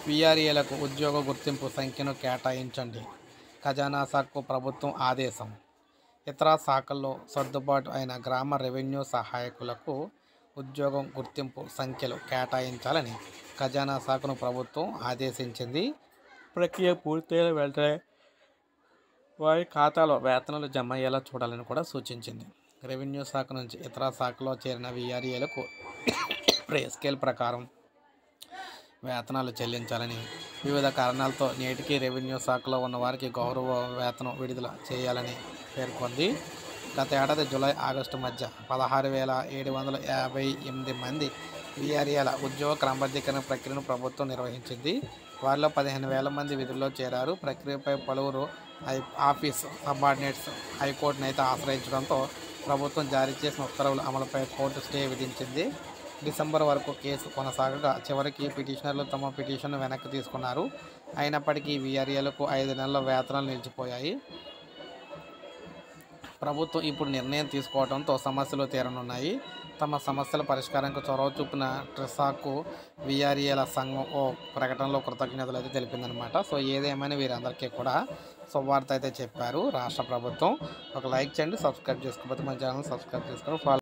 వీఆర్ఏలకు ఉద్యోగ గుర్తింపు సంఖ్యను కేటాయించండి. ఖజానా శాఖకు ప్రభుత్వం ఆదేశం. ఇతర శాఖల్లో సర్దుబాటు అయిన గ్రామ రెవెన్యూ సహాయకులకు ఉద్యోగం గుర్తింపు సంఖ్యలు కేటాయించాలని ఖజానా శాఖను ప్రభుత్వం ఆదేశించింది. ప్రక్రియ పూర్తయిన వెంటనే వారి ఖాతాలో వేతనాలు జమ అయ్యేలా చూడాలని కూడా సూచించింది. రెవెన్యూ శాఖ నుంచి ఇతర శాఖలో చేరిన వీఆర్ఏలకు పే స్కేల్ ప్రకారం వేతనాలు చెల్లించాలని, వివిధ కారణాలతో నేటికి రెవెన్యూ శాఖలో ఉన్న వారికి గౌరవ వేతనం విడుదల చేయాలని పేర్కొంది. గత ఏడాది జూలై ఆగస్టు మధ్య 16,758 మంది వీఆర్ఏల ఉద్యోగ క్రమబద్ధీకరణ ప్రక్రియను ప్రభుత్వం నిర్వహించింది. వారిలో 15,000 మంది విధుల్లో చేరారు. ప్రక్రియపై పలువురు ఆఫీస్ సబార్డినేట్స్ హైకోర్టును అయితే ఆశ్రయించడంతో ప్రభుత్వం జారీ చేసిన ఉత్తర్వుల అమలుపై కోర్టు స్టే విధించింది. డిసెంబర్ వరకు కేసు కొనసాగగా చివరికి పిటిషనర్లు తమ పిటిషన్ను వెనక్కి తీసుకున్నారు. అయినప్పటికీ వీఆర్ఏలకు 5 నెలల వేతనాలు నిలిచిపోయాయి. ప్రభుత్వం ఇప్పుడు నిర్ణయం తీసుకోవడంతో సమస్యలు తీరనున్నాయి. తమ సమస్యల పరిష్కారానికి చొరవ చూపిన ట్రిసాకు వీఆర్ఏల సంఘం ఓ ప్రకటనలో కృతజ్ఞతలు అయితే తెలిపిందనమాట. సో ఏదేమైనా వీరందరికీ కూడా శుభవార్త అయితే చెప్పారు రాష్ట్ర ప్రభుత్వం. ఒక లైక్ చేయండి, సబ్స్క్రైబ్ చేసుకోకపోతే మన ఛానల్ సబ్స్క్రైబ్ చేసుకొని ఫాలో